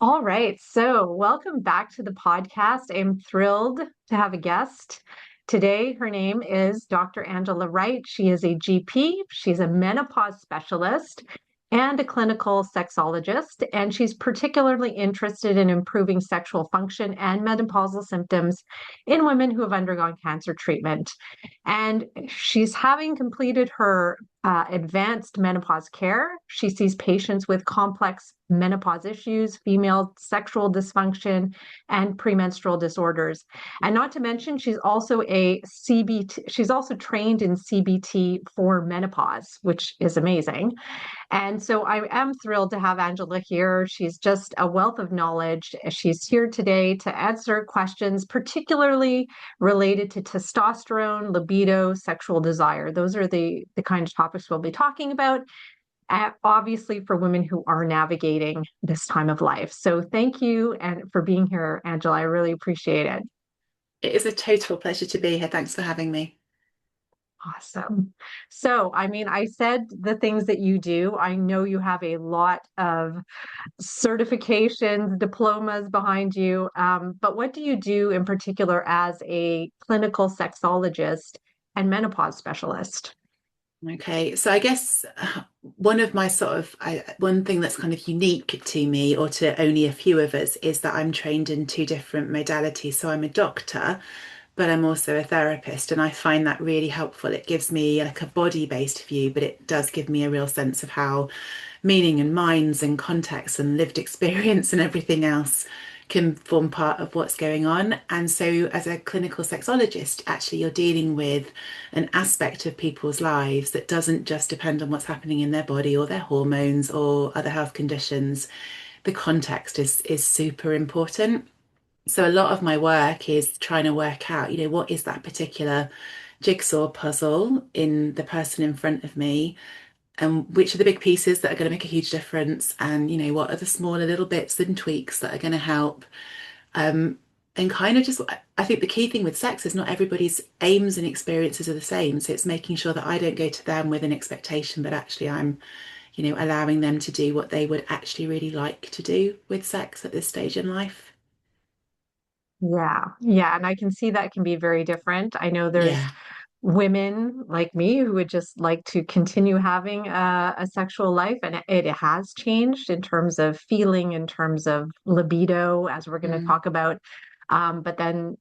All right. So, welcome back to the podcast. I'm thrilled to have a guest today. Her name is Dr. Angela Wright. She is a GP, she's a menopause specialist and a clinical sexologist. And she's particularly interested in improving sexual function and menopausal symptoms in women who have undergone cancer treatment. And she's having completed her advanced menopause care. She sees patients with complex menopause issues, female sexual dysfunction, and premenstrual disorders. And not to mention, she's also a CBT, she's also trained in CBT for menopause, which is amazing. And so I am thrilled to have Angela here. She's just a wealth of knowledge. She's here today to answer questions, particularly related to testosterone, libido, sexual desire. Those are the kind of topics we'll be talking about, obviously for women who are navigating this time of life. So thank you and for being here, Angela. I really appreciate it. It is a total pleasure to be here. Thanks for having me. Awesome. So, I mean, I said the things that you do. I know you have a lot of certifications, diplomas behind you. But what do you do in particular as a clinical sexologist and menopause specialist? Okay, so I guess one of my one thing that's kind of unique to me or to only a few of us is that I'm trained in two different modalities. So I'm a doctor, but I'm also a therapist, and I find that really helpful. It gives me like a body-based view, but it does give me a real sense of how meaning and minds and context and lived experience and everything else can form part of what's going on. And so, as a clinical sexologist, actually, you're dealing with an aspect of people's lives that doesn't just depend on what's happening in their body or their hormones or other health conditions. The context is super important. So, a lot of my work is trying to work out, what is that particular jigsaw puzzle in the person in front of me, and which are the big pieces that are going to make a huge difference, and what are the smaller little bits and tweaks that are going to help. um and kind of just, I think the key thing with sex is not everybody's aims and experiences are the same, so it's making sure that I don't go to them with an expectation, but actually I'm allowing them to do what they would actually really like to do with sex at this stage in life. Yeah, yeah. And I can see that can be very different. I know there's Yeah. women like me who would just like to continue having a sexual life, and it has changed in terms of feeling, in terms of libido, as we're going to Mm. talk about. But then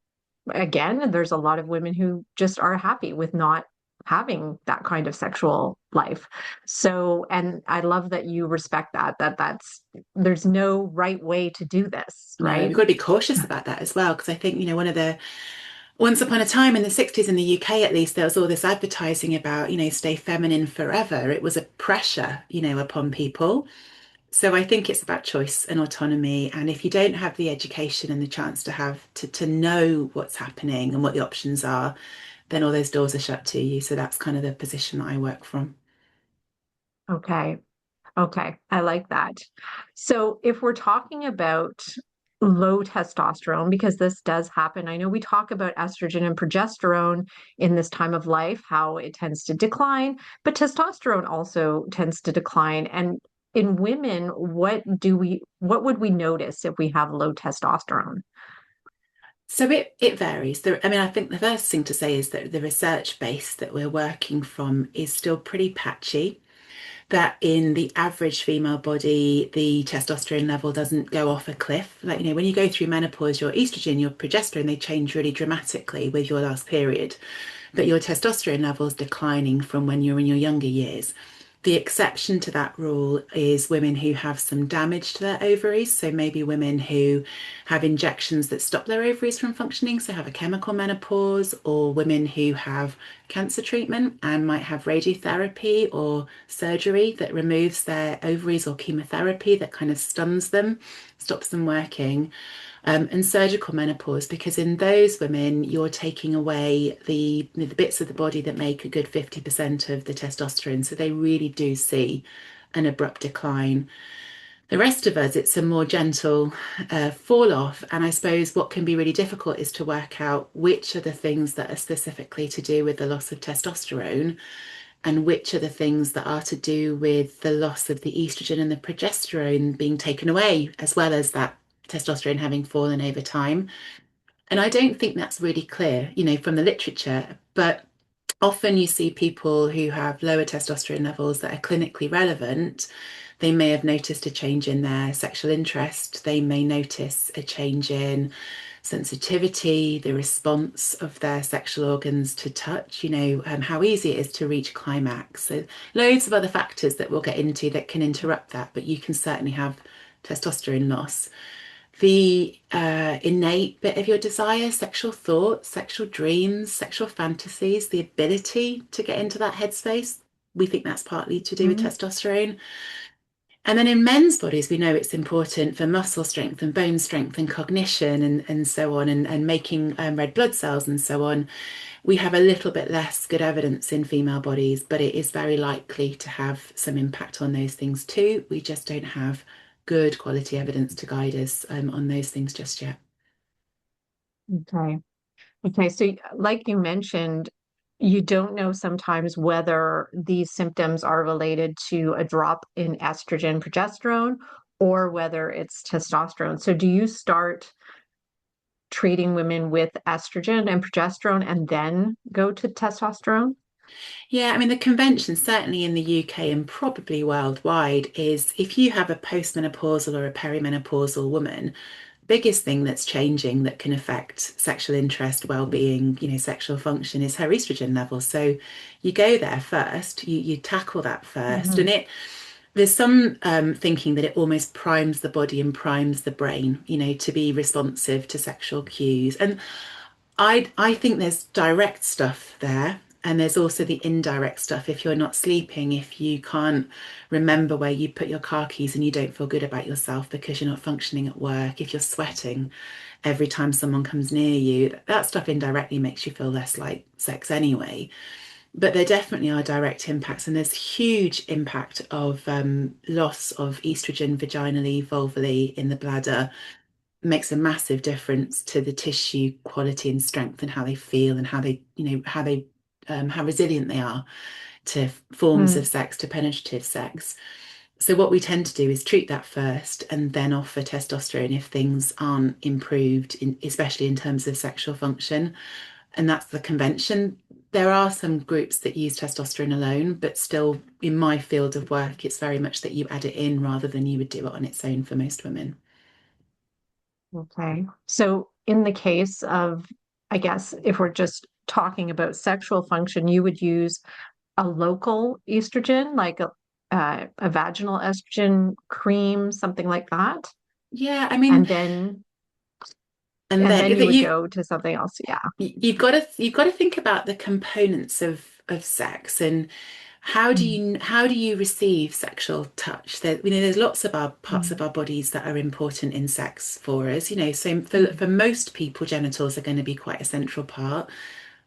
again, there's a lot of women who just are happy with not having that kind of sexual life. So, and I love that you respect that's there's no right way to do this, No, right? we've got to be cautious about that as well, because I think, one of the once upon a time in the 60s in the UK, at least, there was all this advertising about, stay feminine forever. It was a pressure, upon people. So I think it's about choice and autonomy. And if you don't have the education and the chance to know what's happening and what the options are, then all those doors are shut to you. So that's kind of the position that I work from. Okay. Okay, I like that. So, if we're talking about low testosterone, because this does happen, I know we talk about estrogen and progesterone in this time of life, how it tends to decline, but testosterone also tends to decline. And in women, what would we notice if we have low testosterone? So it varies. I mean, I think the first thing to say is that the research base that we're working from is still pretty patchy. That in the average female body, the testosterone level doesn't go off a cliff. Like, when you go through menopause, your estrogen, your progesterone, they change really dramatically with your last period. But your testosterone level's declining from when you're in your younger years. The exception to that rule is women who have some damage to their ovaries. So maybe women who have injections that stop their ovaries from functioning, so have a chemical menopause, or women who have cancer treatment and might have radiotherapy or surgery that removes their ovaries, or chemotherapy that kind of stuns them, stops them working, and surgical menopause, because in those women, you're taking away the bits of the body that make a good 50% of the testosterone. So they really do see an abrupt decline. The rest of us, it's a more gentle fall off. And I suppose what can be really difficult is to work out which are the things that are specifically to do with the loss of testosterone and which are the things that are to do with the loss of the estrogen and the progesterone being taken away, as well as that testosterone having fallen over time. And I don't think that's really clear, from the literature, but often you see people who have lower testosterone levels that are clinically relevant. They may have noticed a change in their sexual interest. They may notice a change in sensitivity, the response of their sexual organs to touch, how easy it is to reach climax. So, loads of other factors that we'll get into that can interrupt that, but you can certainly have testosterone loss. The innate bit of your desire, sexual thoughts, sexual dreams, sexual fantasies, the ability to get into that headspace, we think that's partly to do with Mhm. testosterone. And then in men's bodies, we know it's important for muscle strength and bone strength and cognition and so on, and making red blood cells and so on. We have a little bit less good evidence in female bodies, but it is very likely to have some impact on those things too. We just don't have good quality evidence to guide us on those things just yet. Okay. Okay. So, like you mentioned, you don't know sometimes whether these symptoms are related to a drop in estrogen, progesterone, or whether it's testosterone. So, do you start treating women with estrogen and progesterone and then go to testosterone? Yeah, I mean, the convention, certainly in the UK and probably worldwide, is if you have a postmenopausal or a perimenopausal woman, biggest thing that's changing that can affect sexual interest, well-being, sexual function is her estrogen level. So you go there first, you tackle that first, Mhm. and there's some thinking that it almost primes the body and primes the brain, to be responsive to sexual cues. And I think there's direct stuff there. And there's also the indirect stuff. If you're not sleeping, if you can't remember where you put your car keys and you don't feel good about yourself because you're not functioning at work, if you're sweating every time someone comes near you, that stuff indirectly makes you feel less like sex anyway. But there definitely are direct impacts, and there's huge impact of loss of estrogen vaginally, vulvally, in the bladder. Makes a massive difference to the tissue quality and strength and how they feel and how resilient they are to forms of Mm. sex, to penetrative sex. So what we tend to do is treat that first and then offer testosterone if things aren't improved, especially in terms of sexual function. And that's the convention. There are some groups that use testosterone alone, but still, in my field of work, it's very much that you add it in rather than you would do it on its own for most women. Okay. So, in the case of, I guess, if we're just talking about sexual function, you would use a local estrogen, like a vaginal estrogen cream, something like that, Yeah, I mean, and then and and then then you that would you go to something else. Yeah. you've got to think about the components of sex and Mm. how do you receive sexual touch? There's lots of our parts of Mm. our bodies that are important in sex for us. So for Mm. most people, genitals are going to be quite a central part.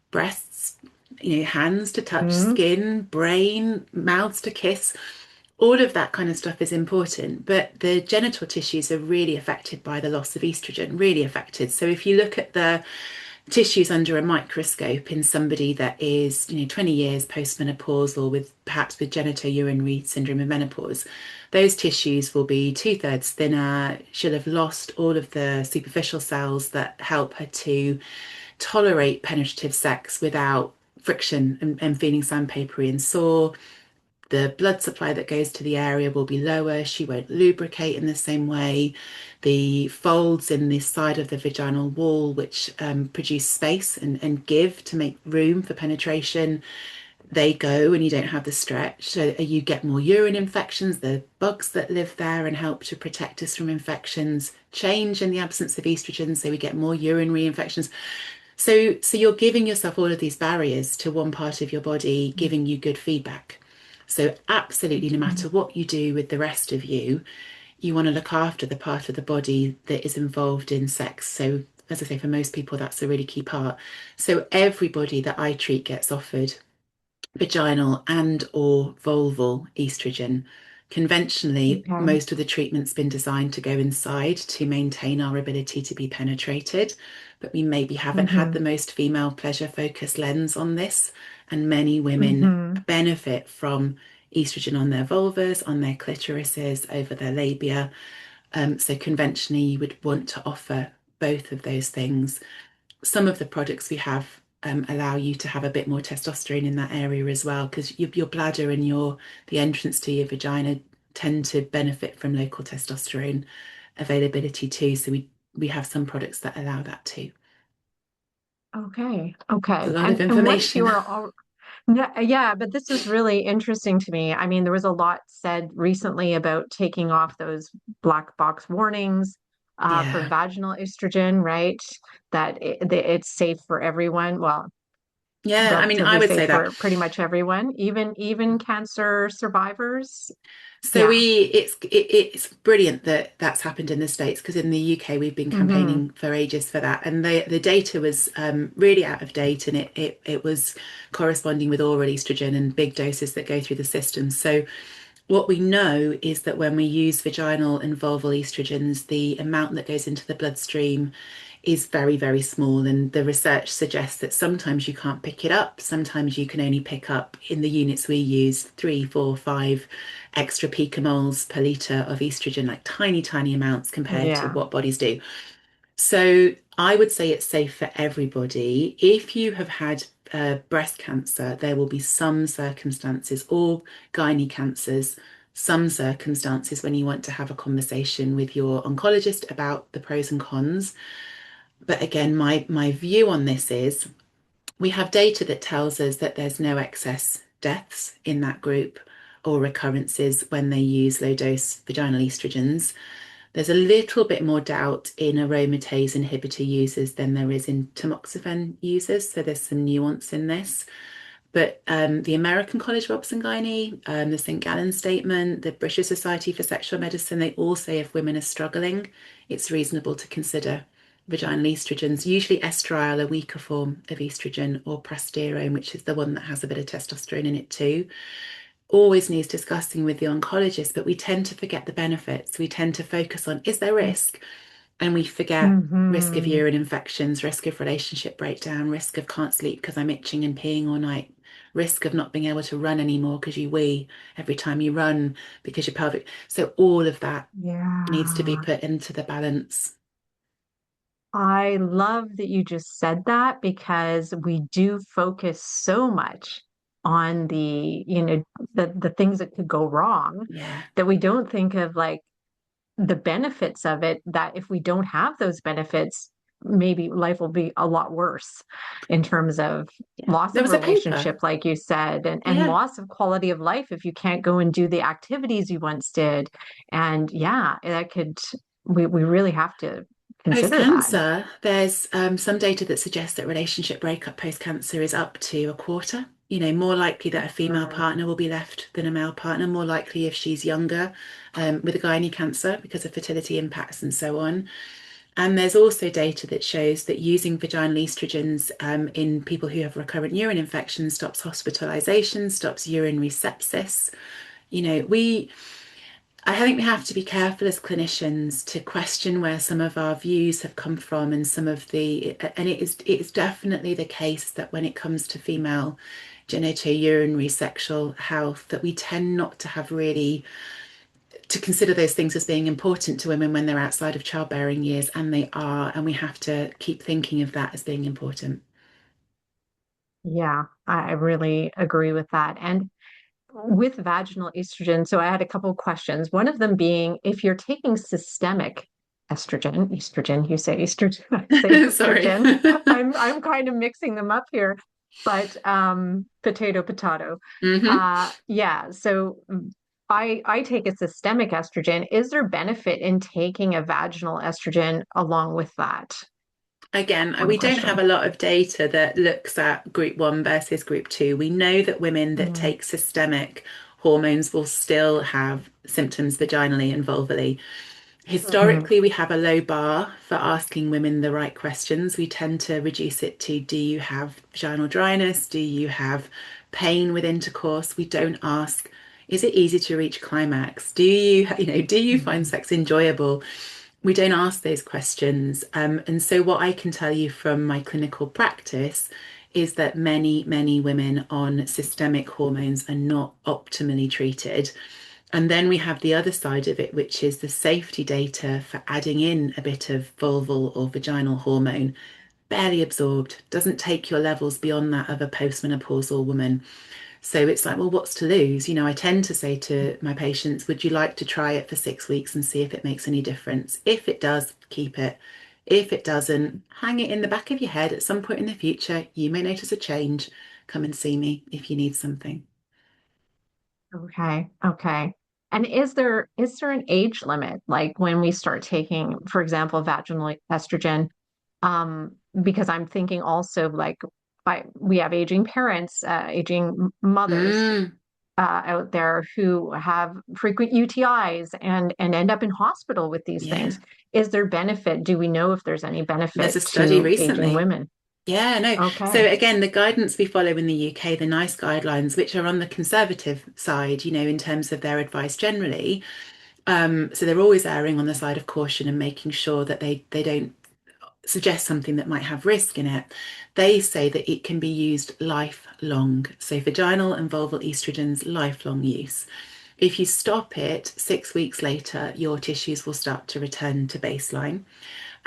Breasts, hands to touch, Mm. skin, brain, mouths to kiss. All of that kind of stuff is important, but the genital tissues are really affected by the loss of estrogen, really affected. So if you look at the tissues under a microscope in somebody that is 20 years postmenopausal with perhaps with genitourinary syndrome of menopause, those tissues will be two-thirds thinner. She'll have lost all of the superficial cells that help her to tolerate penetrative sex without friction and feeling sandpapery and sore. The blood supply that goes to the area will be lower. She won't lubricate in the same way. The folds in the side of the vaginal wall, which produce space and give to make room for penetration, they go and you don't have the stretch. So you get more urine infections. The bugs that live there and help to protect us from infections change in the absence of estrogen. So we get more urinary infections. So you're giving yourself all of these barriers to one part of your body, giving you good feedback. So absolutely, no matter Mm. what you do with the rest of you, you want to look after the part of the body that is involved in sex. So as I say, for most people, that's a really key part. So everybody that I treat gets offered vaginal and or vulval estrogen. Conventionally, Okay. most of the treatment's been designed to go inside to maintain our ability to be penetrated, but we maybe haven't had Hmm. the most female pleasure focused lens on this. and many women Hmm. benefit from estrogen on their vulvas, on their clitorises, over their labia. So conventionally, you would want to offer both of those things. Some of the products we have allow you to have a bit more testosterone in that area as well, because your bladder and the entrance to your vagina tend to benefit from local testosterone availability too. So we have some products that allow that too. Okay. It's a Okay. lot of And once you information. are all, yeah, but this is really interesting to me. I mean, there was a lot said recently about taking off those black box warnings for Yeah. vaginal estrogen, right? That it's safe for everyone. Well, Yeah, I mean, I relatively would safe say that. for pretty much everyone, even cancer survivors. So Yeah. it's brilliant that that's happened in the States, because in the UK we've been Hmm. campaigning for ages for that, and the data was really out of date, and it was corresponding with oral estrogen and big doses that go through the system. So what we know is that when we use vaginal and vulval estrogens, the amount that goes into the bloodstream is very, very small. And the research suggests that sometimes you can't pick it up. Sometimes you can only pick up, in the units we use, 3, 4, 5 extra picomoles per litre of estrogen, like tiny, tiny amounts compared to Yeah. what bodies do. So I would say it's safe for everybody. If you have had breast cancer, there will be some circumstances, or gynae cancers, some circumstances when you want to have a conversation with your oncologist about the pros and cons. But again, my view on this is we have data that tells us that there's no excess deaths in that group or recurrences when they use low dose vaginal estrogens. There's a little bit more doubt in aromatase inhibitor users than there is in tamoxifen users, so there's some nuance in this. But the American College of Obs and the St. Gallen Statement, the British Society for Sexual Medicine, they all say if women are struggling, it's reasonable to consider vaginal estrogens, usually estriol, a weaker form of estrogen, or progesterone, which is the one that has a bit of testosterone in it too. Always needs discussing with the oncologist, but we tend to forget the benefits. We tend to focus on, is there risk? And we forget risk of Hmm. urine infections, risk of relationship breakdown, risk of can't sleep because I'm itching and peeing all night, risk of not being able to run anymore because you wee every time you run because you're pelvic. So all of that needs to be Yeah. put into the balance. I love that you just said that because we do focus so much on the things that could go wrong Yeah. that we don't think of like the benefits of it, that if we don't have those benefits, maybe life will be a lot worse in terms of Yeah. loss There of was a paper. relationship, like you said, and Yeah. loss of quality of life if you can't go and do the activities you once did. And yeah, that could, we really have to consider that. Post-cancer, there's some data that suggests that relationship breakup post-cancer is up to a quarter. More likely that a female Mm. partner will be left than a male partner, more likely if she's younger, with a gynae cancer because of fertility impacts and so on. And there's also data that shows that using vaginal estrogens in people who have recurrent urine infections stops hospitalization, stops urinary sepsis. We I think we have to be careful as clinicians to question where some of our views have come from, and it's definitely the case that when it comes to female genitourinary sexual health, that we tend not to have really to consider those things as being important to women when they're outside of childbearing years, and they are, and we have to keep thinking of that as being important. Yeah, I really agree with that. And with vaginal estrogen, so I had a couple of questions. One of them being if you're taking systemic estrogen, you say estrogen, I say Sorry. estrogen. I'm kind of mixing them up here, but potato. hmm Yeah, so I take a systemic estrogen. Is there benefit in taking a vaginal estrogen along with that? Again, One we don't have question. a lot of data that looks at group one versus group two. We know that women that Mm, take systemic hormones will still have symptoms vaginally and vulvally. mhm, Historically, we have a low bar for asking women the right questions. We tend to reduce it to, do you have vaginal dryness? Do you have pain with intercourse? We don't ask, is it easy to reach climax? Do you find mhm. sex enjoyable? We don't ask those questions. And so, what I can tell you from my clinical practice is that many women on systemic hormones are not optimally treated. And then we have the other side of it, which is the safety data for adding in a bit of vulval or vaginal hormone, barely absorbed, doesn't take your levels beyond that of a postmenopausal woman. So it's like, well, what's to lose? I tend to say to my patients, would you like to try it for 6 weeks and see if it makes any difference? If it does, keep it. If it doesn't, hang it in the back of your head. At some point in the future, you may notice a change. Come and see me if you need something. Okay. Okay. And is there an age limit, like when we start taking, for example, vaginal estrogen? Because I'm thinking also like we have aging parents, aging mothers Mm, out there who have frequent UTIs and end up in hospital with these things. yeah. Is there benefit? Do we know if there's any There's benefit a study to aging recently. women? Yeah, no. So Okay. again, the guidance we follow in the UK, the NICE guidelines, which are on the conservative side, in terms of their advice generally. So they're always erring on the side of caution and making sure that they don't suggest something that might have risk in it. They say that it can be used lifelong. So vaginal and vulval estrogens, lifelong use. If you stop it 6 weeks later, your tissues will start to return to baseline.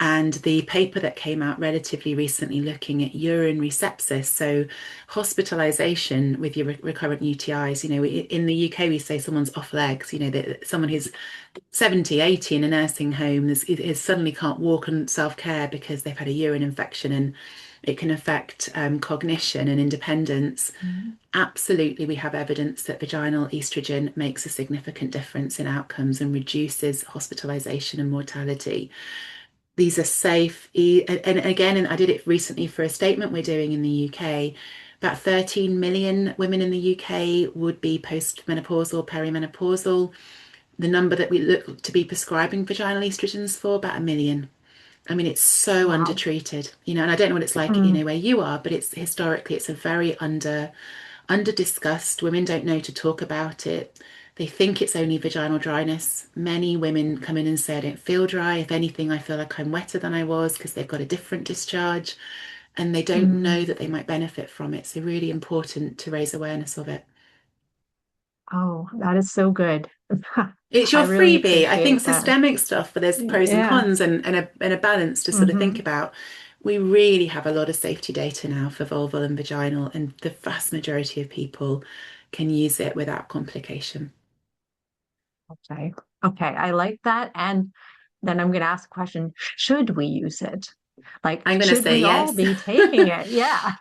And the paper that came out relatively recently looking at urinary sepsis, so hospitalization with your recurrent UTIs, in the UK we say someone's off legs, that someone who's 70, 80 in a nursing home is suddenly can't walk on self-care because they've had a urine infection and it can affect cognition and independence. Mhm. Absolutely, we have evidence that vaginal estrogen makes a significant difference in outcomes and reduces hospitalization and mortality. These are safe. And again, and I did it recently for a statement we're doing in the UK. About 13 million women in the UK would be postmenopausal, perimenopausal. The number that we look to be prescribing vaginal estrogens for, about a million. I mean, it's so Wow. undertreated, and I don't know what it's like, Mm, where you are, but it's historically it's a very under discussed. Women don't know to talk about it. They think it's only vaginal dryness. Many women come in and say, I don't feel dry. If anything, I feel like I'm wetter than I was because they've got a different discharge and they don't mm. know that they might benefit from it. So, really important to raise awareness of it. Oh, that is so good. It's I your really freebie. I think appreciate that. systemic stuff, but there's pros and Yeah. cons and a balance to sort of think Hmm. about. We really have a lot of safety data now for vulval and vaginal, and the vast majority of people can use it without complication. Okay. Okay. I like that. And then I'm going to ask a question. Should we use it? Like, I'm going to should say we all yes. be taking it? Yeah.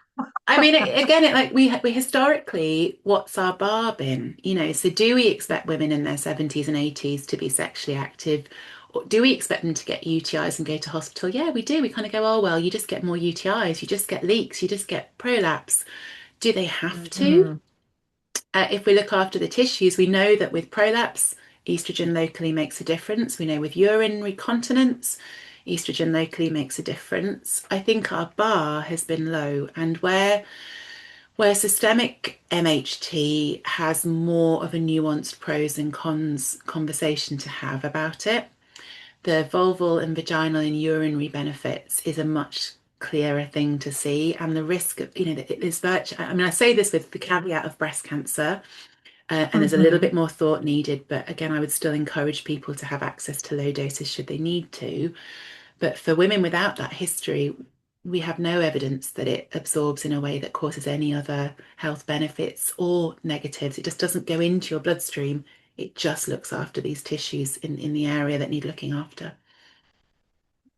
I mean, again, like we historically, what's our bar been? So do we expect women in their 70s and 80s to be sexually active? Or do we expect them to get UTIs and go to hospital? Yeah, we do. We kind of go, oh, well, you just get more UTIs, you just get leaks, you just get prolapse. Do they have to? Hmm. If we look after the tissues, we know that with prolapse, estrogen locally makes a difference. We know with urinary continence, estrogen locally makes a difference. I think our bar has been low, and where systemic MHT has more of a nuanced pros and cons conversation to have about it, the vulval and vaginal and urinary benefits is a much clearer thing to see. And the risk of, there's virtue, I mean, I say this with the caveat of breast cancer, and there's a little Hmm. bit more thought needed. But again, I would still encourage people to have access to low doses should they need to. But for women without that history, we have no evidence that it absorbs in a way that causes any other health benefits or negatives. It just doesn't go into your bloodstream. It just looks after these tissues in the area that need looking after.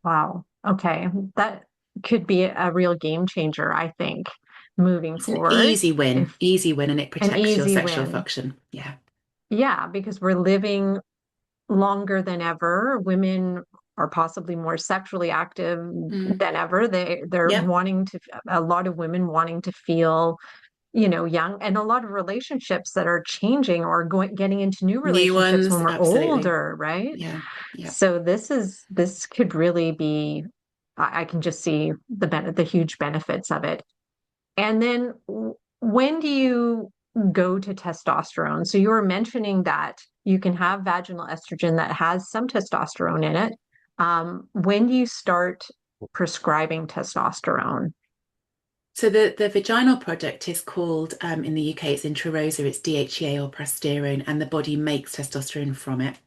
Wow. Okay. That could be a real game changer, I think, moving It's an forward. If easy win, and it an protects your easy sexual win. function. Yeah. Yeah, because we're living longer than ever. Women are possibly more sexually active Mm. than ever. They're Yep. wanting to, a lot of women wanting to feel, young, and a lot of relationships that are changing or getting into new New relationships when ones, we're absolutely. older, right? Yeah. Yeah. So this could really be, I can just see the huge benefits of it. And then when do you go to testosterone? So you were mentioning that you can have vaginal estrogen that has some testosterone in it. When do you start prescribing testosterone? So the vaginal product is called in the UK it's Intrarosa, it's DHEA or progesterone, and the body makes testosterone from it.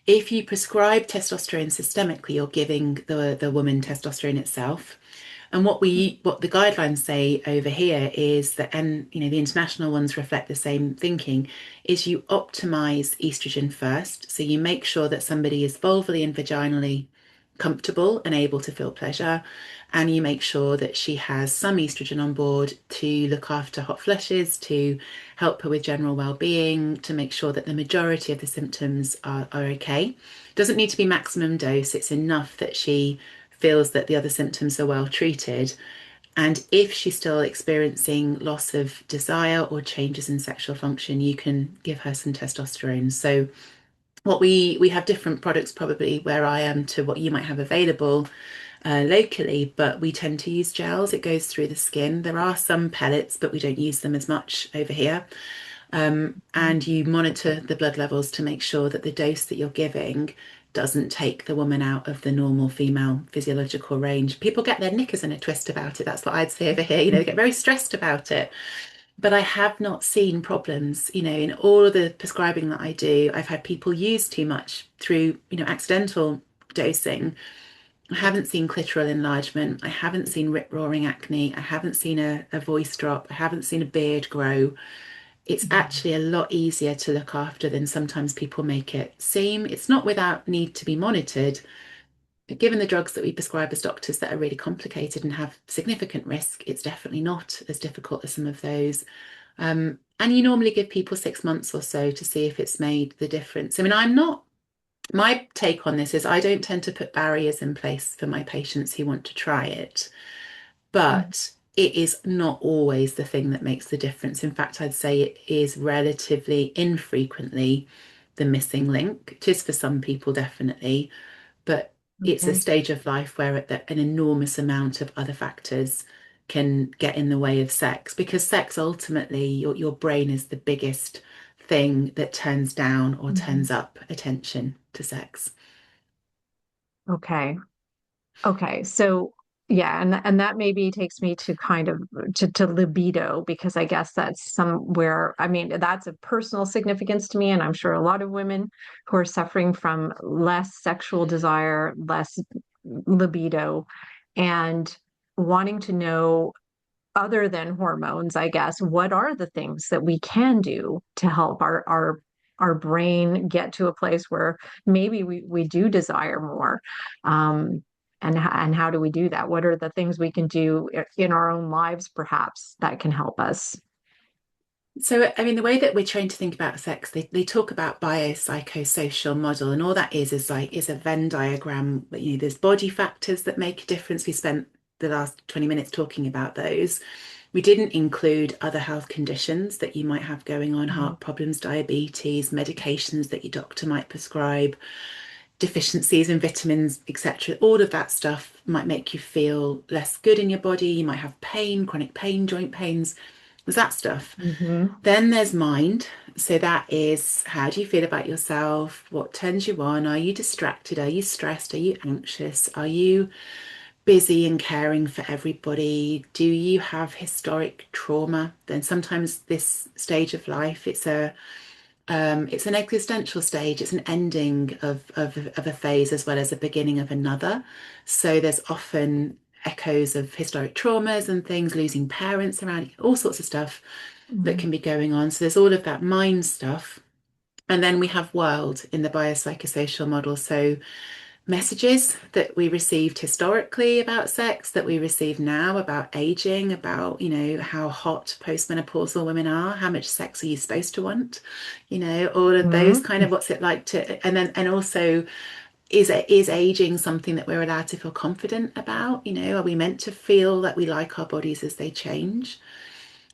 If you prescribe testosterone systemically, you're giving the woman testosterone itself. And what the guidelines say over here is that, and the international ones reflect the same thinking, is you optimize estrogen first. So you make sure that somebody is vulvally and vaginally comfortable and able to feel pleasure. And you make sure that she has some estrogen on board to look after hot flushes, to help her with general well-being, to make sure that the majority of the symptoms are okay. Doesn't need to be maximum dose. It's enough that she feels that the other symptoms are well treated. And if she's still experiencing loss of desire or changes in sexual function, you can give her some testosterone. So what we have different products probably where I am to what you might have available locally, but we tend to use gels. It goes through the skin. There are some pellets, but we don't use them as much over here. And you monitor the blood levels to make sure that the dose that you're giving doesn't take the woman out of the normal female physiological range. People get their knickers in a twist about it. That's what I'd say over here. They get very stressed about it. But I have not seen problems, in all of the prescribing that I do. I've had people use too much through, accidental dosing. I haven't seen clitoral enlargement. I haven't seen rip-roaring acne. I haven't seen a voice drop. I haven't seen a beard grow. It's actually a lot easier to look after than sometimes people make it seem. It's not without need to be monitored. But given the drugs that we prescribe as doctors that are really complicated and have significant risk, it's definitely not as difficult as some of those. And you normally give people 6 months or so to see if it's made the difference. I mean, my take on this is I don't tend to put barriers in place for my patients who want to try it, but it is not always the thing that makes the difference. In fact, I'd say it is relatively infrequently the missing link. It is for some people, definitely, but it's a Okay. stage of life where an enormous amount of other factors can get in the way of sex because sex ultimately, your brain is the biggest thing that turns down or Mhm. turns up attention to sex. Okay. Okay. So yeah, and that maybe takes me to kind of to libido because I guess that's somewhere, I mean, that's of personal significance to me, and I'm sure a lot of women who are suffering from less sexual desire, less libido, and wanting to know other than hormones, I guess, what are the things that we can do to help our brain get to a place where maybe we do desire more? And how do we do that? What are the things we can do in our own lives, perhaps, that can help us? So, I mean, the way that we're trained to think about sex, they talk about biopsychosocial model, and all that is a Venn diagram. There's body factors that make a difference. We spent the last 20 minutes talking about those. We didn't include other health conditions that you might have going on, Mhm. heart problems, diabetes, medications that your doctor might prescribe, deficiencies in vitamins, etc. All of that stuff might make you feel less good in your body. You might have pain, chronic pain, joint pains. There's that stuff. Mhm. Then there's mind. So that is how do you feel about yourself? What turns you on? Are you distracted? Are you stressed? Are you anxious? Are you busy and caring for everybody? Do you have historic trauma? Then sometimes this stage of life, it's an existential stage. It's an ending of a phase as well as a beginning of another. So there's often echoes of historic traumas and things, losing parents around, all sorts of stuff that Mhm. can be going on. So there's all of that mind stuff. And then we have world in the biopsychosocial model. So messages that we received historically about sex, that we receive now about aging, about, how hot postmenopausal women are, how much sex are you supposed to want, all of those Mhm. kind of what's it like to, and also is aging something that we're allowed to feel confident about? Are we meant to feel that we like our bodies as they change?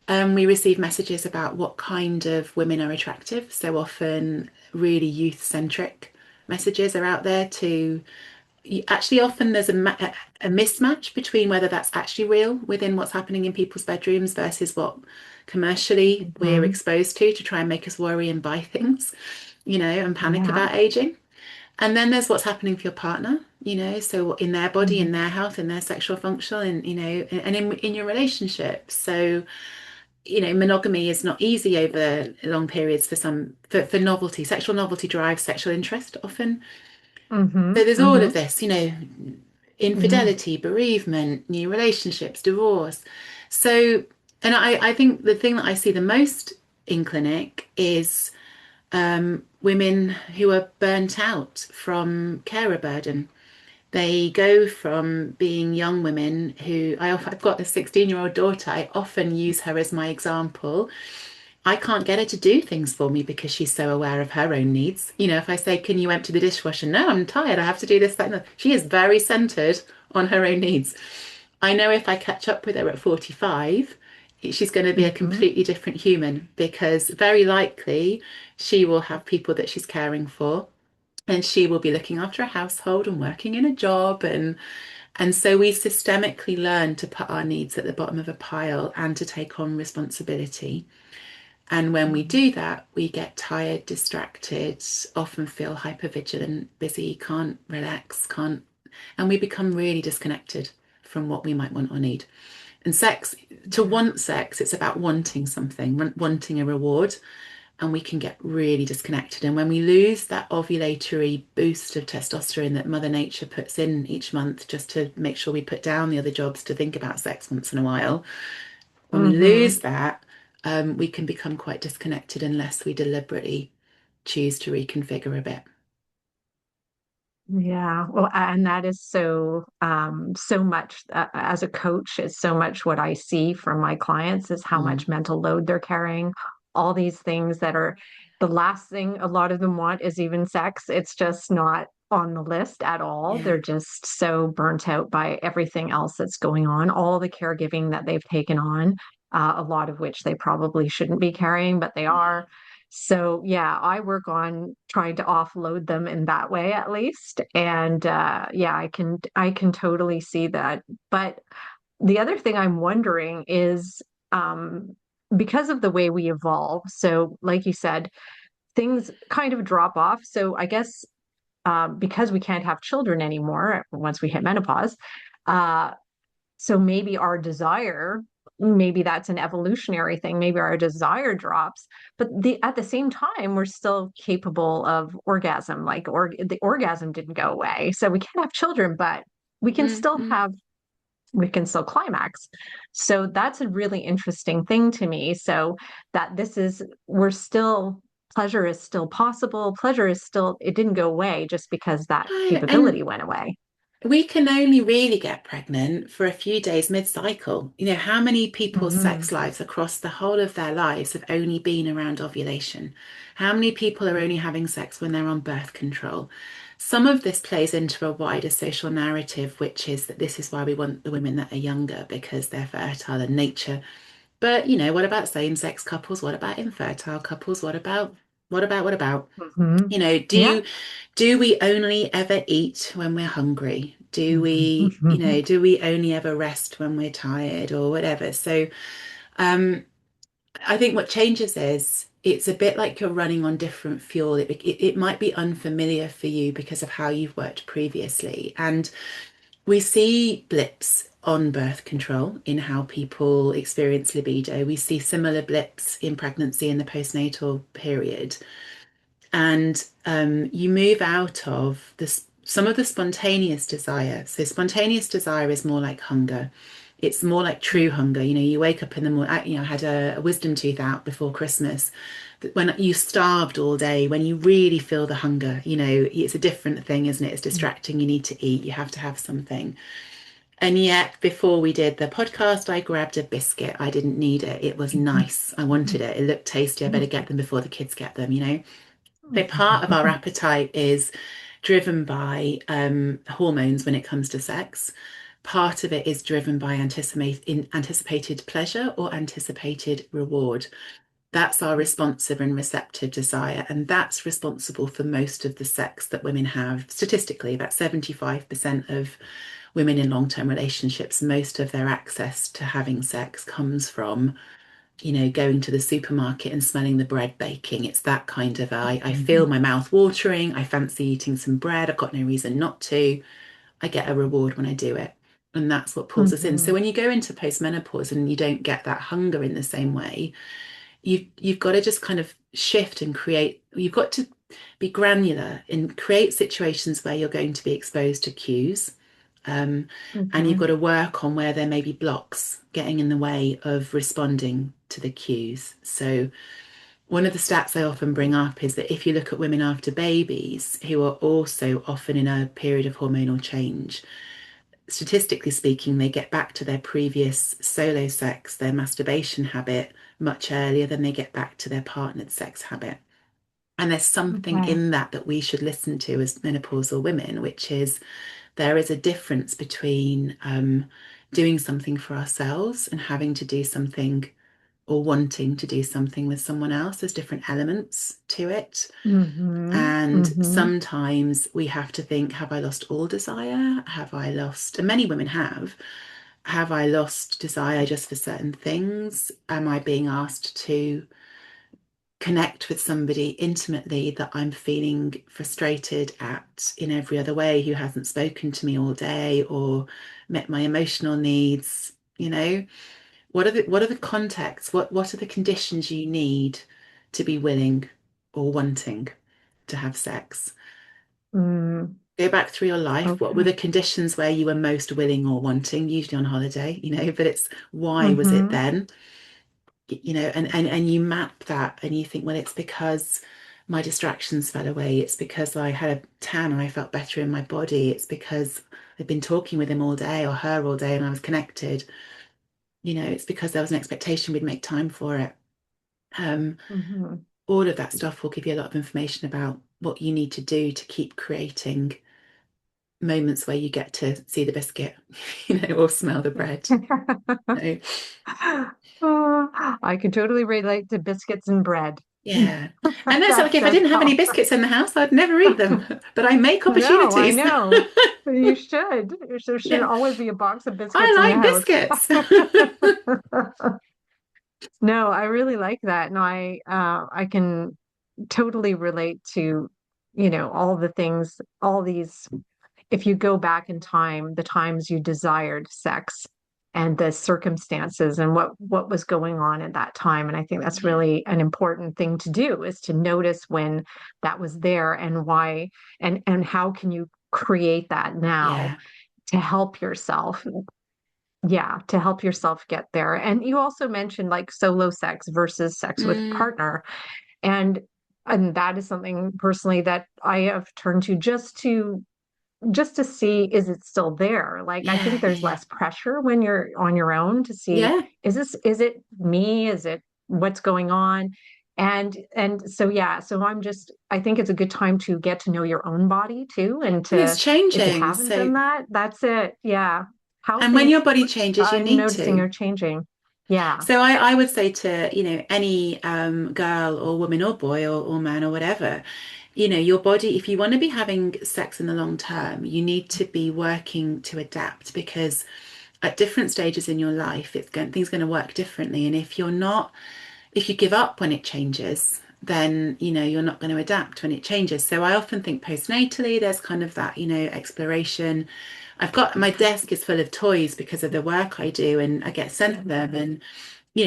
We receive messages about what kind of women are attractive. So often, really youth centric messages are out there to actually, often there's a mismatch between whether that's actually real within what's happening in people's bedrooms versus what commercially we're Mhm. exposed to try and make us worry and buy things, and panic Yeah. about aging. And then there's what's happening for your partner, so in their body, in Mhm. their health, in their sexual function, and and in your relationship. So, monogamy is not easy over long periods for for novelty. Sexual novelty drives sexual interest often. So Mhm. there's all of Mhm. this, Yeah. infidelity, bereavement, new relationships, divorce. So, and I think the thing that I see the most in clinic is women who are burnt out from carer burden. They go from being young women I've got a 16-year-old daughter. I often use her as my example. I can't get her to do things for me because she's so aware of her own needs. If I say, "Can you empty the dishwasher?" No, I'm tired. I have to do this, that, and that. She is very centered on her own needs. I know if I catch up with her at 45, she's going to be a Mhm. completely different human because very likely she will have people that she's caring for and she will be looking after a household and working in a job and so we systemically learn to put our needs at the bottom of a pile and to take on responsibility. And when we do that, we get tired, distracted, often feel hypervigilant, busy, can't relax, can't, and we become really disconnected from what we might want or need. And to Yeah. want sex, it's about wanting something, wanting a reward, and we can get really disconnected. And when we lose that ovulatory boost of testosterone that Mother Nature puts in each month just to make sure we put down the other jobs to think about sex once in a while, when we Mhm. lose that, we can become quite disconnected unless we deliberately choose to reconfigure a bit. Yeah, well, and that is so much as a coach is so much what I see from my clients is how Mm, much mental load they're carrying. All these things that are the last thing a lot of them want is even sex. It's just not on the list at all. yeah. They're just so burnt out by everything else that's going on, all the caregiving that they've taken on, a lot of which they probably shouldn't be carrying, but they Yeah. are. So yeah, I work on trying to offload them in that way at least. And yeah, I can totally see that. But the other thing I'm wondering is because of the way we evolve, so like you said, things kind of drop off. So I guess because we can't have children anymore once we hit menopause, uh, so maybe our desire, maybe that's an evolutionary thing, maybe our desire drops, but at the same time, we're still capable of orgasm, like the orgasm didn't go away. So we can't have children, but we can Mm, still mm. have we can still climax. So that's a really interesting thing to me. So that we're still pleasure is still possible. Pleasure is still, it didn't go away just because that And capability went away. we can only really get pregnant for a few days mid-cycle. How many people's Mhm. sex lives across the whole of their lives have only been around ovulation? How many people are only having sex when they're on birth control? Some of this plays into a wider social narrative, which is that this is why we want the women that are younger because they're fertile and nature. But, what about same-sex couples? What about infertile couples? What about? Mhm. Yeah. Do we only ever eat when we're hungry? Do we, Mhm. do we only ever rest when we're tired or whatever? So, um, I think what changes is it's a bit like you're running on different fuel. It might be unfamiliar for you because of how you've worked previously. And we see blips on birth control in how people experience libido. We see similar blips in pregnancy in the postnatal period. And you move out of this some of the spontaneous desire. So spontaneous desire is more like hunger. It's more like true hunger. You wake up in the morning. I had a wisdom tooth out before Christmas. When you starved all day, when you really feel the hunger, it's a different thing, isn't it? It's distracting. You need to eat. You have to have something. And yet, before we did the podcast, I grabbed a biscuit. I didn't need it. It was nice. I wanted it. It looked tasty. I better get them before the kids get them. So part of our appetite is driven by hormones when it comes to sex. Part of it is driven by anticipated pleasure or anticipated reward. That's our responsive and receptive desire, and that's responsible for most of the sex that women have. Statistically, about 75% of women in long-term relationships, most of their access to having sex comes from going to the supermarket and smelling the bread baking. It's that kind of, I feel Mhm. my mouth watering. I fancy eating some bread. I've got no reason not to. I get a reward when I do it. And that's what pulls us in. So Mhm. when you go into postmenopause and you don't get that hunger in the same way, you've got to just kind of shift and create. You've got to be granular and create situations where you're going to be exposed to cues. Um, and you've got Mhm. to work on where there may be blocks getting in the way of responding to the cues. So one of the stats I often bring up is that if you look at women after babies who are also often in a period of hormonal change, statistically speaking, they get back to their previous solo sex, their masturbation habit, much earlier than they get back to their partnered sex habit. And there's something Okay. in that we should listen to as menopausal women, which is there is a difference between doing something for ourselves and having to do something or wanting to do something with someone else. There's different elements to it. Mhm. And Mhm. sometimes we have to think, have I lost all desire? Have I lost, and many women have I lost desire just for certain things? Am I being asked to connect with somebody intimately that I'm feeling frustrated at in every other way who hasn't spoken to me all day or met my emotional needs? What are the contexts? What are the conditions you need to be willing or wanting to have sex? Mm. Go back through your life. What were Okay. the conditions where you were most willing or wanting, usually on holiday, but it's why was it Mhm. then? And you map that and you think, well, it's because my distractions fell away. It's because I had a tan and I felt better in my body. It's because I've been talking with him all day or her all day and I was connected. It's because there was an expectation we'd make time for it. Um, Mhm. all of that stuff will give you a lot of information about what you need to do to keep creating moments where you get to see the biscuit, or smell the bread. So, I can totally relate to biscuits and bread. yeah. And that's That like if I does didn't have any help. biscuits in the house, I'd never eat them. But I make No, I opportunities. know. You should. There should Yeah, always be a box of I biscuits in the like house. biscuits. No, I really like that. No, I can totally relate to, all the things, all these, if you go back in time, the times you desired sex and the circumstances and what was going on at that time. And I think that's Yeah. really an important thing to do is to notice when that was there and why and how can you create that now Yeah. to help yourself. Yeah, to help yourself get there. And you also mentioned like solo sex versus sex with Mm, partner. And and that is something personally that I have turned to just to see is it still there. Like I yeah, think yeah, there's yeah. less pressure when you're on your own to see Yeah. is it me, is it what's going on, and so yeah, so I think it's a good time to get to know your own body too, and And it's to if you changing. haven't done So, that, that's it. Yeah, how and when your things body changes, you I'm need noticing to. are changing. Yeah. So I would say to, any girl or woman or boy or man or whatever, your body, if you want to be having sex in the long term, you need to be working to adapt because at different stages in your life, things are going to work differently. And if you give up when it changes, then you're not going to adapt when it changes. So I often think postnatally, there's kind of that, exploration. I've got my desk is full of toys because of the work I do, and I get sent them. And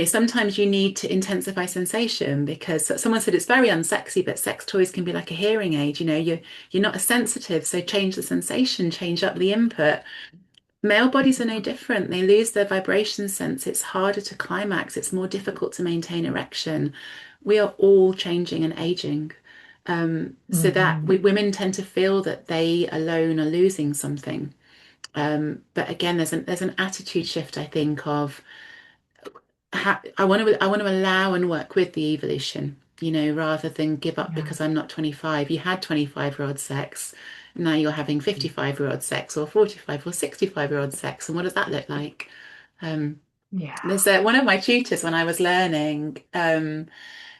sometimes you need to intensify sensation because someone said it's very unsexy, but sex toys can be like a hearing aid. You're not as sensitive, so change the sensation, change up the input. Male bodies are no different. They lose their vibration sense. It's harder to climax. It's more difficult to maintain erection. We are all changing and aging. So that Mhm. women tend to feel that they alone are losing something. But again, there's an attitude shift, I think, of I want to allow and work with the evolution, rather than give up Yeah. because I'm not 25. You had 25-year-old sex. Now you're having 55-year-old sex or 45 or 65-year-old sex. And what does that look like? Um, Yeah. there's one of my tutors when I was learning.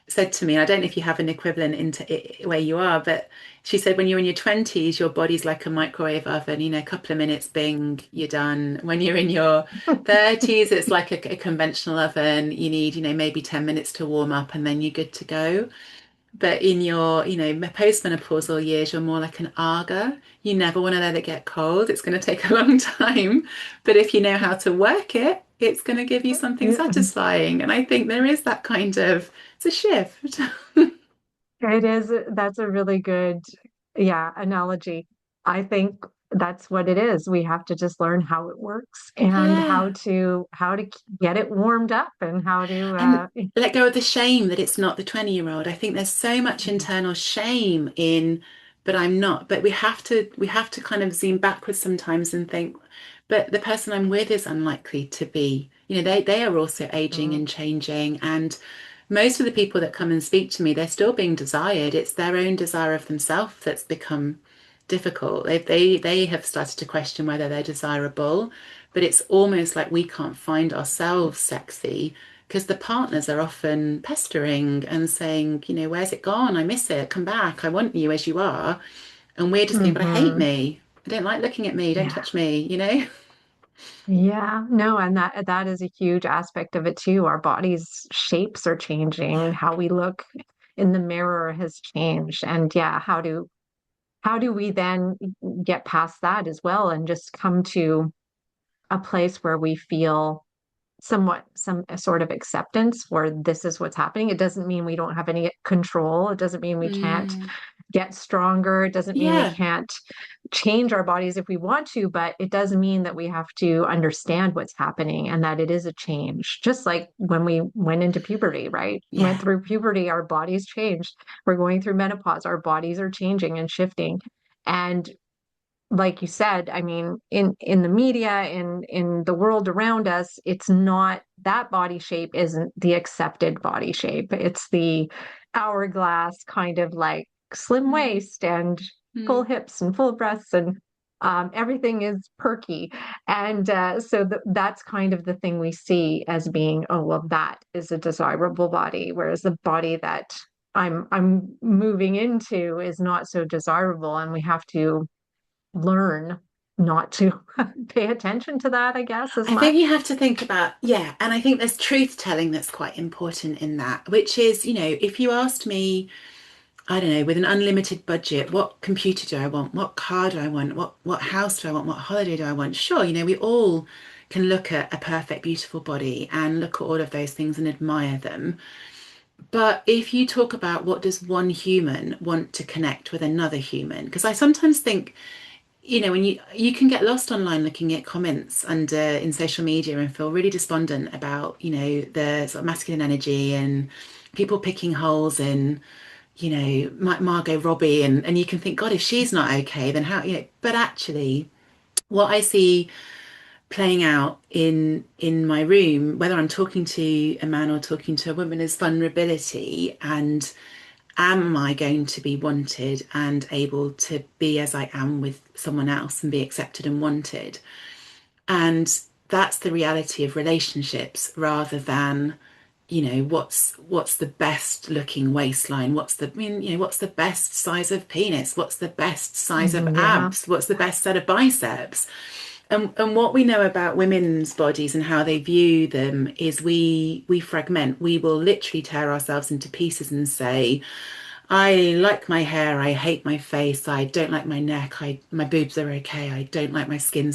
said to me, I don't know if you have an equivalent into where you are, but she said when you're in your 20s, your body's like a microwave oven, a couple of minutes, bing, you're done. When you're in your 30s, it's like a conventional oven. You need, maybe 10 minutes to warm up and then you're good to go. But in your, postmenopausal years, you're more like an Aga. You never want to let it get cold. It's going to take a long time. But if you know how to work it, it's going to give you something Yeah, satisfying. And I think there is that kind of, it's a shift. it is. That's a really good, yeah, analogy. I think that's what it is. We have to just learn how it works and Yeah. how to get it warmed up and how to And let go of the shame that it's not the 20-year-old. I think there's so much internal shame in, but I'm not. But we have to kind of zoom backwards sometimes and think, but the person I'm with is unlikely to be. They are also aging Mhm. and changing. And most of the people that come and speak to me, they're still being desired. It's their own desire of themselves that's become difficult. They have started to question whether they're desirable, but it's almost like we can't find ourselves sexy because the partners are often pestering and saying, where's it gone? I miss it. Come back. I want you as you are. And we're just going, but I hate Mhm. me. I don't like looking at me. Don't Yeah. touch me. Yeah, no, and that is a huge aspect of it too. Our bodies' shapes are changing, Yeah. how we look in the mirror has changed. And yeah, how do we then get past that as well and just come to a place where we feel somewhat some sort of acceptance for this is what's happening. It doesn't mean we don't have any control. It doesn't mean we can't Mm, get stronger. It doesn't mean we yeah. can't change our bodies if we want to, but it does mean that we have to understand what's happening and that it is a change. Just like when we went into puberty, right? Went Yeah. through puberty, our bodies changed. We're going through menopause, our bodies are changing and shifting. And like you said, I mean, in the media, in the world around us, it's not that body shape isn't the accepted body shape. It's the hourglass kind of like slim Mm, waist and full mm. hips and full breasts and everything is perky. And so that's kind of the thing we see as being, oh, well, that is a desirable body, whereas the body that I'm moving into is not so desirable, and we have to learn not to pay attention to that, I guess, as I think much. you have to think about, yeah, and I think there's truth telling that's quite important in that, which is, if you asked me, I don't know, with an unlimited budget, what computer do I want? What car do I want? What house do I want? What holiday do I want? Sure, we all can look at a perfect, beautiful body and look at all of those things and admire them. But if you talk about what does one human want to connect with another human, because I sometimes think when you can get lost online looking at comments under in social media and feel really despondent about the sort of masculine energy and people picking holes in Margot Robbie, and you can think, God, if she's not okay, then how, but actually what I see playing out in my room, whether I'm talking to a man or talking to a woman, is vulnerability. And am I going to be wanted and able to be as I am with someone else and be accepted and wanted? And that's the reality of relationships rather than, what's the best looking waistline? What's the best size of penis? What's the best size of Mhm, yeah. abs? What's the best set of biceps? And what we know about women's bodies and how they view them is we fragment. We will literally tear ourselves into pieces and say, I like my hair, I hate my face, I don't like my neck, my boobs are okay, I don't like my skin.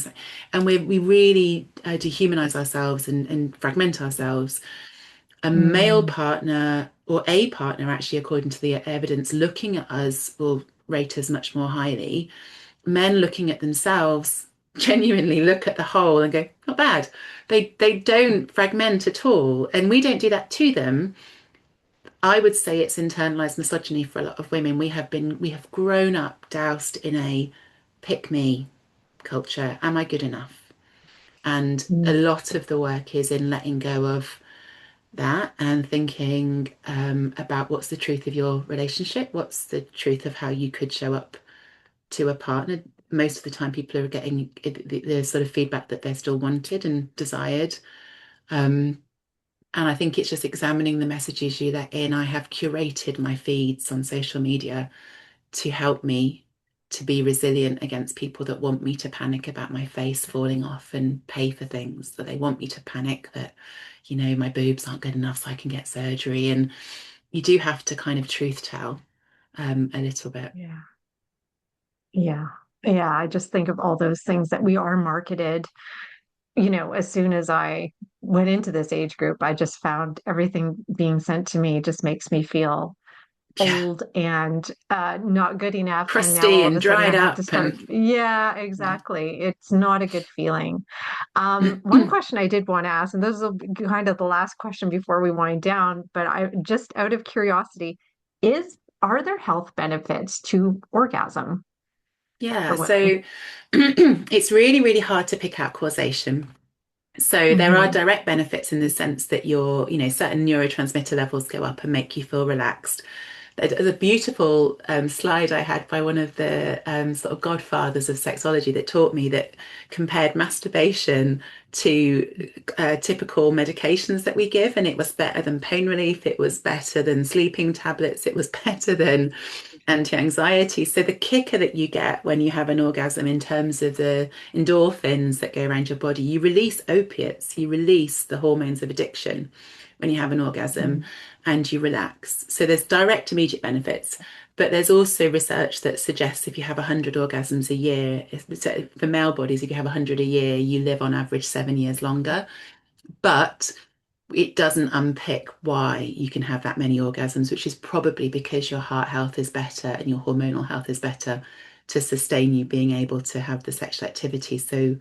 And we really dehumanize ourselves and fragment ourselves. A male Mm, partner or a partner, actually, according to the evidence, looking at us will rate us much more highly. Men looking at themselves genuinely look at the whole and go, not bad. They don't fragment at all. And we don't do that to them. I would say it's internalized misogyny for a lot of women. We have grown up doused in a pick me culture. Am I good enough? And a mm, lot of the work is in letting go of that and thinking about what's the truth of your relationship, what's the truth of how you could show up to a partner. Most of the time, people are getting the sort of feedback that they're still wanted and desired. Um, And I think it's just examining the messages you let in. I have curated my feeds on social media to help me to be resilient against people that want me to panic about my face falling off and pay for things, that they want me to panic that, my boobs aren't good enough so I can get surgery. And you do have to kind of truth tell a little bit. Yeah. Yeah. Yeah. I just think of all those things that we are marketed. As soon as I went into this age group, I just found everything being sent to me just makes me feel Yeah, old and not good enough. And now crusty all of and a sudden I dried have to up start. and Yeah, yeah. exactly. It's not a good feeling. One question I did want to ask, and this is kind of the last question before we wind down, but I just out of curiosity, are there health benefits to orgasm Yeah, for women? so it's really, really hard to pick out causation. So there are Hmm. direct benefits in the sense that certain neurotransmitter levels go up and make you feel relaxed. There's a beautiful slide I had by one of the sort of godfathers of sexology that taught me that compared masturbation to typical medications that we give, and it was better than pain relief, it was better than sleeping tablets, it was better than anti-anxiety. So the kicker that you get when you have an orgasm in terms of the endorphins that go around your body, you release opiates, you release the hormones of addiction when you have an orgasm and you relax. So there's direct immediate benefits. But there's also research that suggests if you have 100 orgasms a year, for male bodies, if you have 100 a year, you live on average 7 years longer. But it doesn't unpick why you can have that many orgasms, which is probably because your heart health is better and your hormonal health is better to sustain you being able to have the sexual activity. So,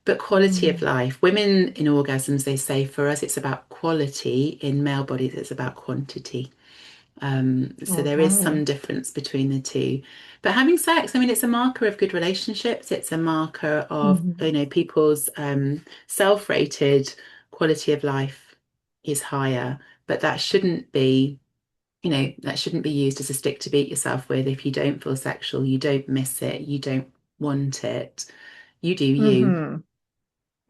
but quality of Hmm. life, women in orgasms, they say for us, it's about quality. In male bodies, it's about quantity. So there is Okay. some difference between the two. But having sex, I mean, it's a marker of good relationships. It's a marker of, Hmm. people's self-rated quality of life is higher. But that shouldn't be used as a stick to beat yourself with. If you don't feel sexual, you don't miss it, you don't want it. You do you. Hmm.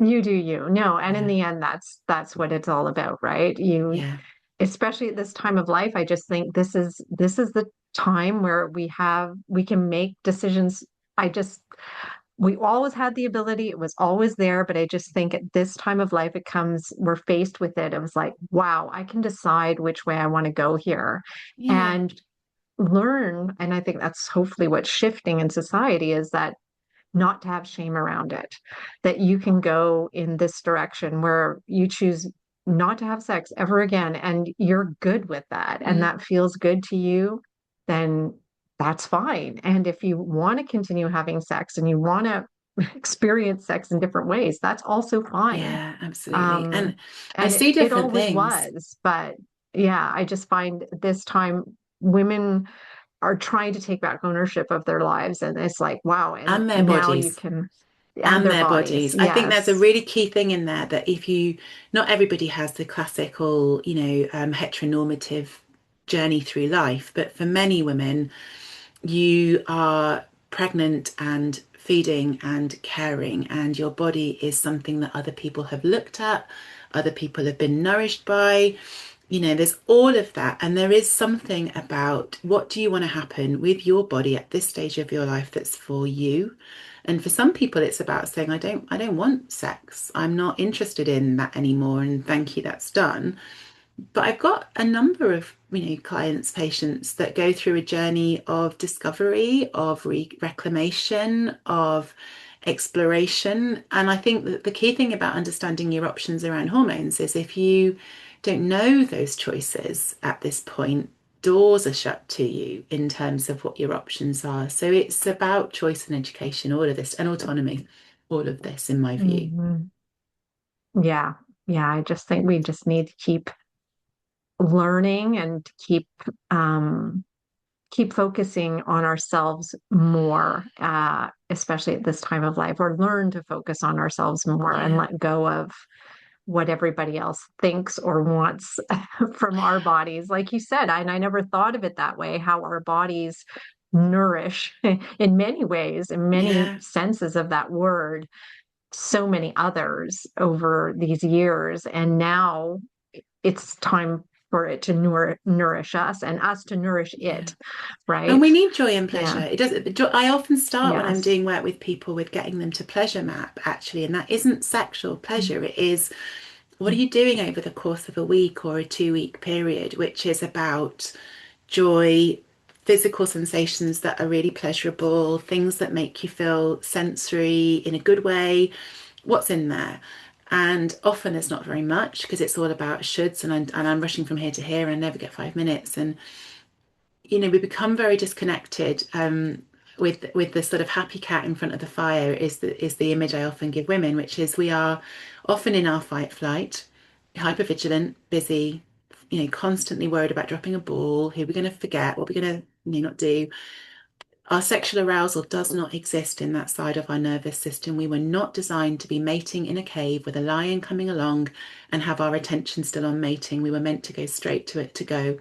You do you. No, and in Yeah. the end, that's what it's all about, right? Yeah. Especially at this time of life, I just think this is the time where we can make decisions. I just we always had the ability, it was always there, but I just think at this time of life we're faced with it. It was like, wow, I can decide which way I want to go here Yeah. and learn. And I think that's hopefully what's shifting in society is that not to have shame around it, that you can go in this direction where you choose not to have sex ever again and you're good with that and Mm. that feels good to you, then that's fine. And if you want to continue having sex and you want to experience sex in different ways, that's also fine. Yeah, absolutely. And Um, I and see it different always things. was, but yeah, I just find this time women are trying to take back ownership of their lives. And it's like, wow. And And their now you bodies. can, and And their their bodies. bodies. I think there's a Yes. really key thing in there that not everybody has the classical, heteronormative journey through life, but for many women, you are pregnant and feeding and caring, and your body is something that other people have looked at, other people have been nourished by. There's all of that. And there is something about what do you want to happen with your body at this stage of your life that's for you. And for some people, it's about saying, I don't want sex. I'm not interested in that anymore. And thank you, that's done. But I've got a number of, clients, patients that go through a journey of discovery, of reclamation, of exploration. And I think that the key thing about understanding your options around hormones is if you don't know those choices at this point, doors are shut to you in terms of what your options are. So it's about choice and education, all of this, and autonomy, all of this, in my view. Mhm. Yeah. Yeah. I just think we just need to keep learning and um, keep focusing on ourselves more, especially at this time of life, or learn to focus on ourselves more and Yeah. let go of what everybody else thinks or wants from our bodies. Like you said, and I never thought of it that way, how our bodies nourish in many ways, in many Yeah. senses of that word, so many others over these years. And now it's time for it to nourish us and us to nourish Yeah. it, And right? we need joy and Yeah. pleasure. It does. I often start when I'm Yes. doing work with people with getting them to pleasure map, actually, and that isn't sexual pleasure. It is, what are you doing over the course of a week or a 2 week period, which is about joy, physical sensations that are really pleasurable, things that make you feel sensory in a good way. What's in there? And often it's not very much because it's all about shoulds, and I'm rushing from here to here and I never get 5 minutes. And we become very disconnected, with the sort of happy cat in front of the fire is the image I often give women, which is we are often in our fight flight, hyper vigilant, busy, constantly worried about dropping a ball, who we're going to forget, what we're going to not do. Our sexual arousal does not exist in that side of our nervous system. We were not designed to be mating in a cave with a lion coming along and have our attention still on mating. We were meant to go straight to it to go.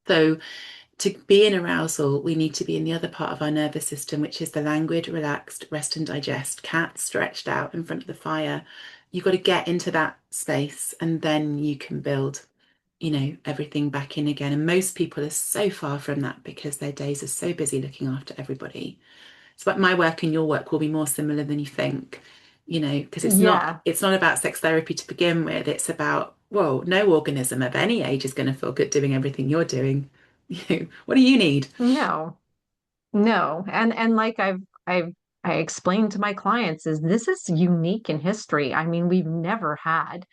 So to be in arousal, we need to be in the other part of our nervous system, which is the languid, relaxed, rest and digest, cat stretched out in front of the fire. You've got to get into that space and then you can build, everything back in again. And most people are so far from that because their days are so busy looking after everybody. So but my work and your work will be more similar than you think, because it's not Yeah. it's not about sex therapy to begin with. It's about, whoa, no organism of any age is going to feel good doing everything you're doing. What do you need? No. No. And like I've I explained to my clients is this is unique in history. I mean, we've never had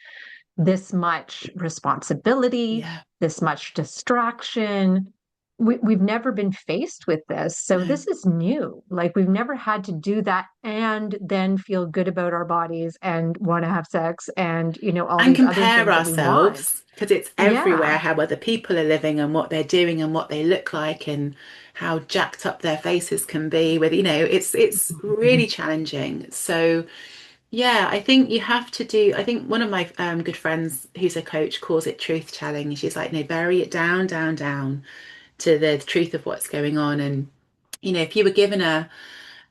this much responsibility, Yeah, this much distraction. We've never been faced with this. So no. this is new. Like we've never had to do that and then feel good about our bodies and want to have sex and, all And these other compare things that we want. ourselves because it's everywhere Yeah. how other people are living and what they're doing and what they look like and how jacked up their faces can be with, it's really challenging. So yeah, I think you have to do. I think one of my good friends who's a coach calls it truth telling. She's like, no, bury it down, down, down to the truth of what's going on. And, if you were given a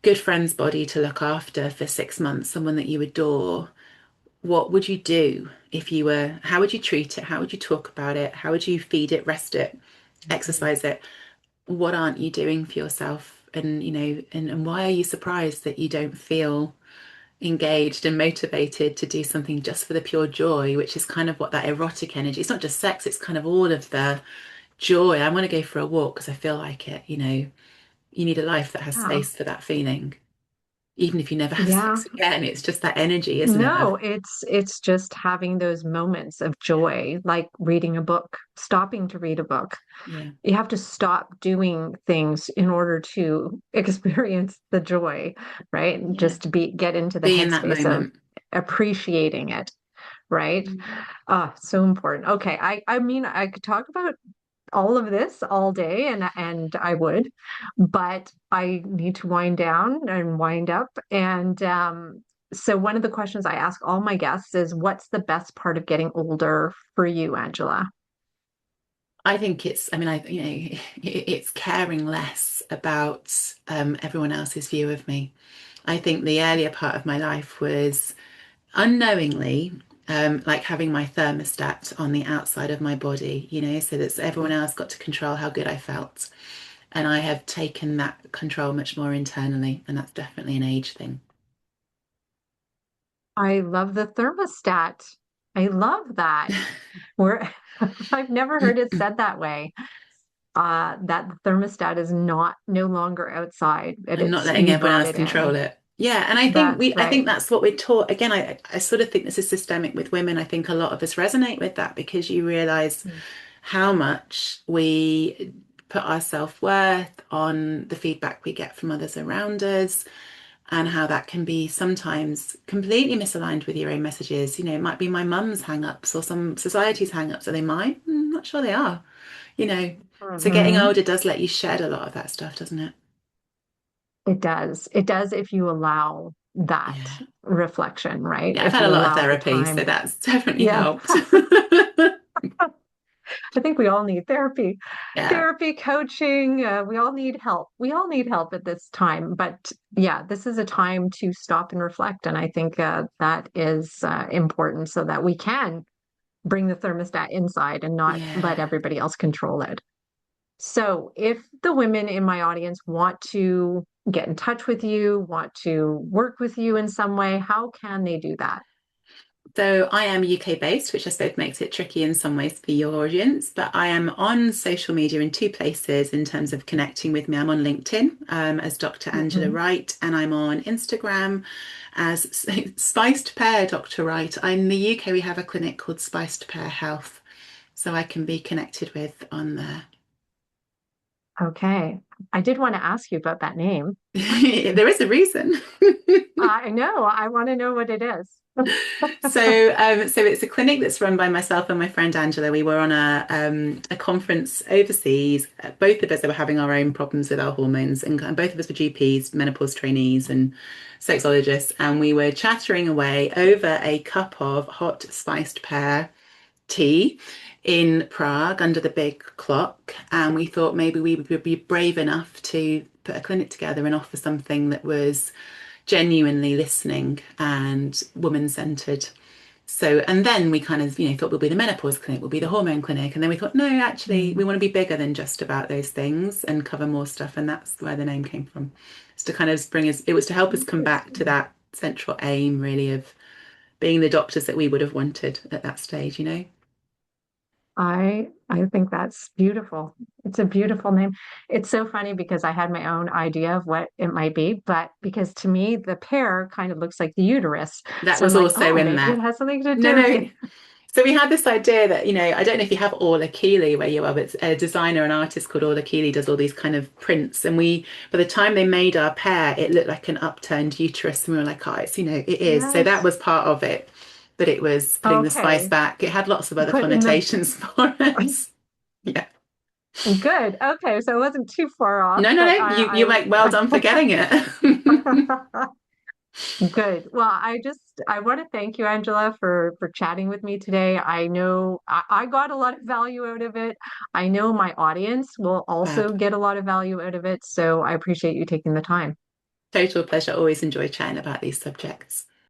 good friend's body to look after for 6 months, someone that you adore, what would you do if you were, how would you treat it? How would you talk about it? How would you feed it, rest it, exercise it? What aren't you doing for yourself? And, and why are you surprised that you don't feel engaged and motivated to do something just for the pure joy, which is kind of what that erotic energy, it's not just sex, it's kind of all of the joy. I want to go for a walk because I feel like it, you need a life that has Yeah. space for that feeling. Even if you never have Yeah. sex again, it's just that energy, isn't it? No, it's just having those moments of joy, like reading a book, stopping to read a book. Yeah, You have to stop doing things in order to experience the joy, right? yeah. Just to get into the Be in that headspace of moment. appreciating it, right? Mm. Ah, so important. Okay, I mean I could talk about all of this all day and I would, but I need to wind down and wind up. And so one of the questions I ask all my guests is what's the best part of getting older for you, Angela? I think I mean, it's caring less about everyone else's view of me. I think the earlier part of my life was unknowingly, like having my thermostat on the outside of my body, so that everyone else got to control how good I felt. And I have taken that control much more internally, and that's definitely an age thing. I love the thermostat. I love that. We're I've never heard it said that way. That the thermostat is not no longer outside, and And not it's letting you everyone brought else it control in. it. Yeah, and I think That's I think right. that's what we're taught. Again, I sort of think this is systemic with women. I think a lot of us resonate with that because you realize how much we put our self-worth on the feedback we get from others around us, and how that can be sometimes completely misaligned with your own messages. It might be my mum's hang-ups or some society's hang-ups. Are they mine? I'm not sure they are, you know. So getting Hmm. older does let you shed a lot of that stuff, doesn't it? It does. It does if you allow that Yeah. reflection, right? Yeah, I've If had a you lot of allow the therapy, so time. that's definitely Yeah, helped. I think we all need therapy, Yeah. therapy, coaching. We all need help. We all need help at this time. But yeah, this is a time to stop and reflect. And I think that is important so that we can bring the thermostat inside and not let Yeah. everybody else control it. So, if the women in my audience want to get in touch with you, want to work with you in some way, how can they do that? So I am UK based, which I suppose makes it tricky in some ways for your audience, but I am on social media in two places in terms of connecting with me. I'm on LinkedIn as Dr. Angela Mhm. Wright, and I'm on Instagram as Spiced Pear Dr. Wright. In the UK, we have a clinic called Spiced Pear Health, so I can be connected with on there. Okay. I did want to ask you about that name. There is a reason. I know. I want to know what it is. So it's a clinic that's run by myself and my friend Angela. We were on a conference overseas. Both of us were having our own problems with our hormones, and both of us were GPs, menopause trainees, and sexologists. And we were chattering away over a cup of hot spiced pear tea in Prague under the big clock. And we thought maybe we would be brave enough to put a clinic together and offer something that was genuinely listening and woman centered. So, and then we kind of, thought we'll be the menopause clinic, we'll be the hormone clinic. And then we thought, no, actually, we Mm. want to be bigger than just about those things and cover more stuff. And that's where the name came from. It's to kind of bring us, it was to help us come back to Interesting. that central aim, really, of being the doctors that we would have wanted at that stage. I think that's beautiful. It's a beautiful name. It's so funny because I had my own idea of what it might be, but because to me the pear kind of looks like the uterus. That So I'm was like, also oh, in maybe there. it has something to No, do with no. you. So we had this idea that, I don't know if you have Orla Keeley where you are, but it's a designer and artist called Orla Keeley does all these kind of prints. And by the time they made our pair, it looked like an upturned uterus. And we were like, oh, it is. So that Yes. was part of it, that it was putting the spice Okay. back. It had lots of other Put in the connotations for us. Yeah. good. Okay. So it wasn't too far off, No, no, but no. You make well done for getting it. good. Well, I want to thank you, Angela, for chatting with me today. I know I got a lot of value out of it. I know my audience will Fab. also get a lot of value out of it. So I appreciate you taking the time. Total pleasure. Always enjoy chatting about these subjects.